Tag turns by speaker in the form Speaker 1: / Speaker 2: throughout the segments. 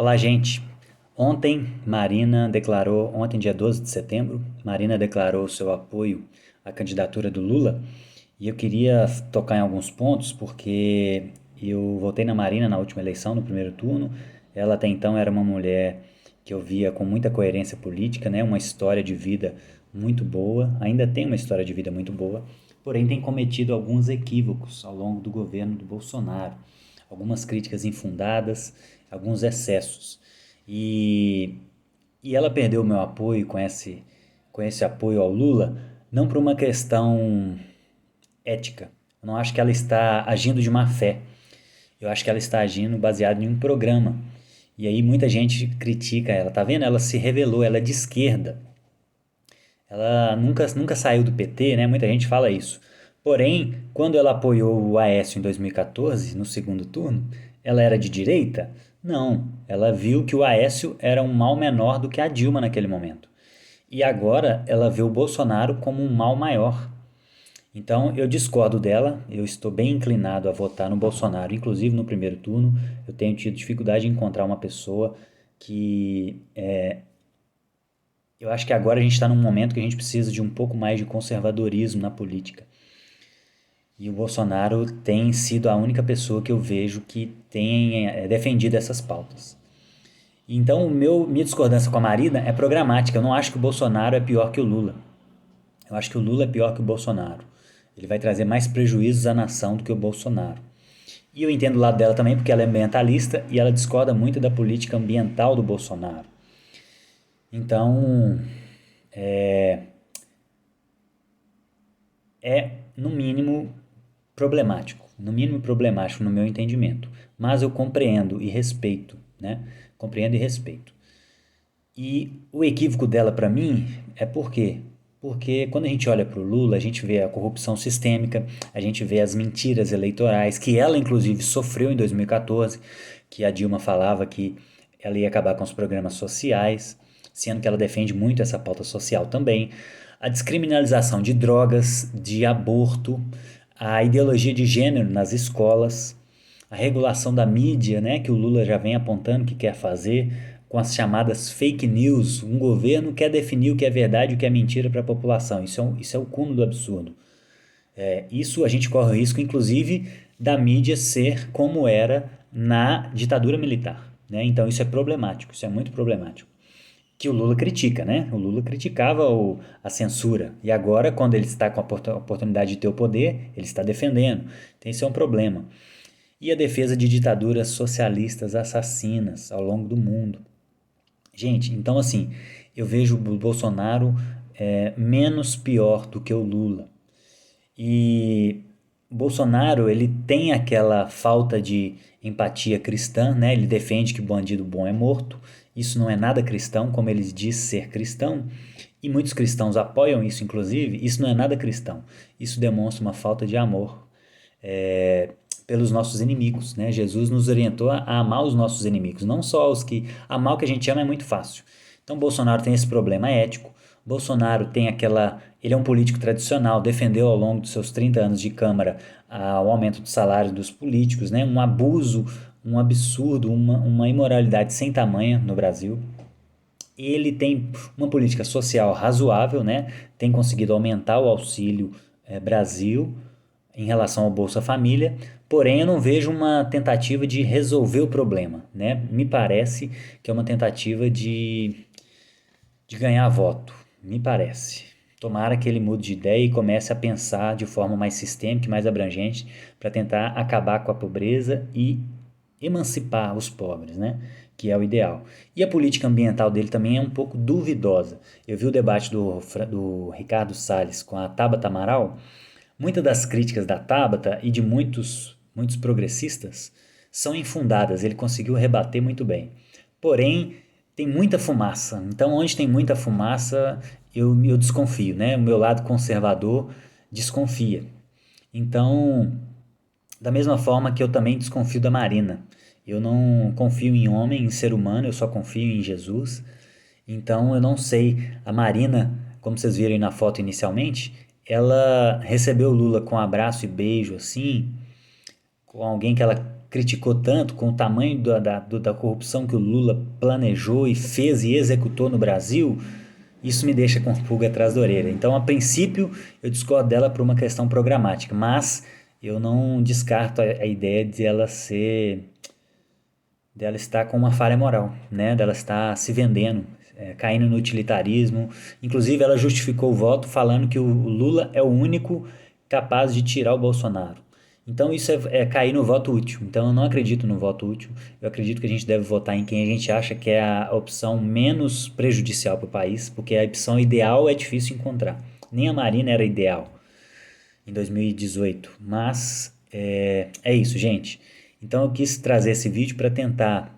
Speaker 1: Olá, gente. Ontem, dia 12 de setembro, Marina declarou seu apoio à candidatura do Lula e eu queria tocar em alguns pontos porque eu votei na Marina na última eleição, no primeiro turno. Ela até então era uma mulher que eu via com muita coerência política, né? Uma história de vida muito boa, ainda tem uma história de vida muito boa, porém tem cometido alguns equívocos ao longo do governo do Bolsonaro, algumas críticas infundadas, alguns excessos. E, e ela perdeu o meu apoio com esse apoio ao Lula, não por uma questão ética. Eu não acho que ela está agindo de má fé. Eu acho que ela está agindo baseado em um programa. E aí muita gente critica ela, tá vendo? Ela se revelou, ela é de esquerda. Ela nunca saiu do PT, né? Muita gente fala isso. Porém, quando ela apoiou o Aécio em 2014, no segundo turno, ela era de direita? Não. Ela viu que o Aécio era um mal menor do que a Dilma naquele momento. E agora ela vê o Bolsonaro como um mal maior. Então eu discordo dela, eu estou bem inclinado a votar no Bolsonaro, inclusive no primeiro turno. Eu tenho tido dificuldade em encontrar uma pessoa que eu acho que agora a gente está num momento que a gente precisa de um pouco mais de conservadorismo na política. E o Bolsonaro tem sido a única pessoa que eu vejo que tem defendido essas pautas. Então, minha discordância com a Marina é programática. Eu não acho que o Bolsonaro é pior que o Lula. Eu acho que o Lula é pior que o Bolsonaro. Ele vai trazer mais prejuízos à nação do que o Bolsonaro. E eu entendo o lado dela também, porque ela é ambientalista e ela discorda muito da política ambiental do Bolsonaro. Então, no mínimo, problemático. No mínimo, problemático no meu entendimento. Mas eu compreendo e respeito, né? Compreendo e respeito. E o equívoco dela para mim é por quê? Porque quando a gente olha para o Lula, a gente vê a corrupção sistêmica, a gente vê as mentiras eleitorais, que ela inclusive sofreu em 2014, que a Dilma falava que ela ia acabar com os programas sociais, sendo que ela defende muito essa pauta social também. A descriminalização de drogas, de aborto, a ideologia de gênero nas escolas, a regulação da mídia, né, que o Lula já vem apontando que quer fazer, com as chamadas fake news. Um governo quer definir o que é verdade e o que é mentira para a população. Isso é o cúmulo do absurdo. Isso a gente corre o risco, inclusive, da mídia ser como era na ditadura militar. Né? Então isso é problemático, isso é muito problemático. Que o Lula critica, né? O Lula criticava a censura. E agora, quando ele está com a oportunidade de ter o poder, ele está defendendo. Então isso é um problema. E a defesa de ditaduras socialistas assassinas ao longo do mundo. Gente, então assim, eu vejo o Bolsonaro menos pior do que o Lula. E Bolsonaro, ele tem aquela falta de empatia cristã, né? Ele defende que bandido bom é morto. Isso não é nada cristão, como ele diz ser cristão. E muitos cristãos apoiam isso, inclusive. Isso não é nada cristão. Isso demonstra uma falta de amor pelos nossos inimigos, né? Jesus nos orientou a amar os nossos inimigos, não só os que... Amar o que a gente ama é muito fácil. Então, Bolsonaro tem esse problema ético. Bolsonaro tem aquela... Ele é um político tradicional, defendeu ao longo dos seus 30 anos de Câmara o aumento do salário dos políticos, né? Um abuso, um absurdo, uma imoralidade sem tamanha no Brasil. Ele tem uma política social razoável, né? Tem conseguido aumentar o Auxílio Brasil em relação ao Bolsa Família, porém eu não vejo uma tentativa de resolver o problema, né? Me parece que é uma tentativa de ganhar voto, me parece. Tomara que ele mude de ideia e comece a pensar de forma mais sistêmica e mais abrangente para tentar acabar com a pobreza e emancipar os pobres, né? Que é o ideal. E a política ambiental dele também é um pouco duvidosa. Eu vi o debate do Ricardo Salles com a Tabata Amaral. Muitas das críticas da Tabata e de muitos progressistas são infundadas. Ele conseguiu rebater muito bem. Porém, tem muita fumaça. Então, onde tem muita fumaça, eu desconfio, né? O meu lado conservador desconfia. Então, da mesma forma que eu também desconfio da Marina. Eu não confio em homem, em ser humano, eu só confio em Jesus. Então eu não sei. A Marina, como vocês viram aí na foto inicialmente, ela recebeu o Lula com abraço e beijo, assim, com alguém que ela criticou tanto com o tamanho da corrupção que o Lula planejou e fez e executou no Brasil, isso me deixa com pulga atrás da orelha. Então, a princípio, eu discordo dela por uma questão programática, mas eu não descarto a ideia dela estar com uma falha moral, né? Dela estar se vendendo, caindo no utilitarismo. Inclusive, ela justificou o voto falando que o Lula é o único capaz de tirar o Bolsonaro. Então, isso é cair no voto útil. Então, eu não acredito no voto útil. Eu acredito que a gente deve votar em quem a gente acha que é a opção menos prejudicial para o país, porque a opção ideal é difícil encontrar. Nem a Marina era ideal em 2018. Mas é isso, gente. Então eu quis trazer esse vídeo para tentar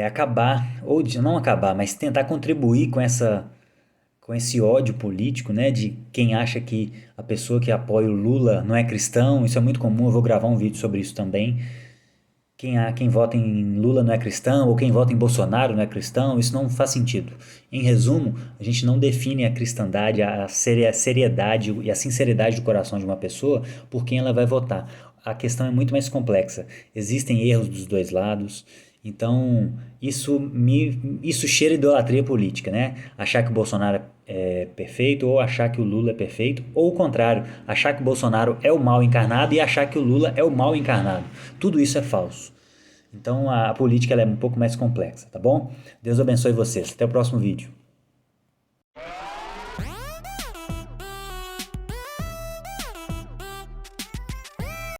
Speaker 1: acabar, ou não acabar, mas tentar contribuir com esse ódio político, né, de quem acha que a pessoa que apoia o Lula não é cristão. Isso é muito comum, eu vou gravar um vídeo sobre isso também. Quem vota em Lula não é cristão, ou quem vota em Bolsonaro não é cristão. Isso não faz sentido. Em resumo, a gente não define a cristandade, a seriedade e a sinceridade do coração de uma pessoa por quem ela vai votar. A questão é muito mais complexa. Existem erros dos dois lados. Então, isso cheira idolatria política, né? Achar que o Bolsonaro é perfeito ou achar que o Lula é perfeito, ou o contrário, achar que o Bolsonaro é o mal encarnado e achar que o Lula é o mal encarnado. Tudo isso é falso. Então, a política ela é um pouco mais complexa, tá bom? Deus abençoe vocês. Até o próximo vídeo.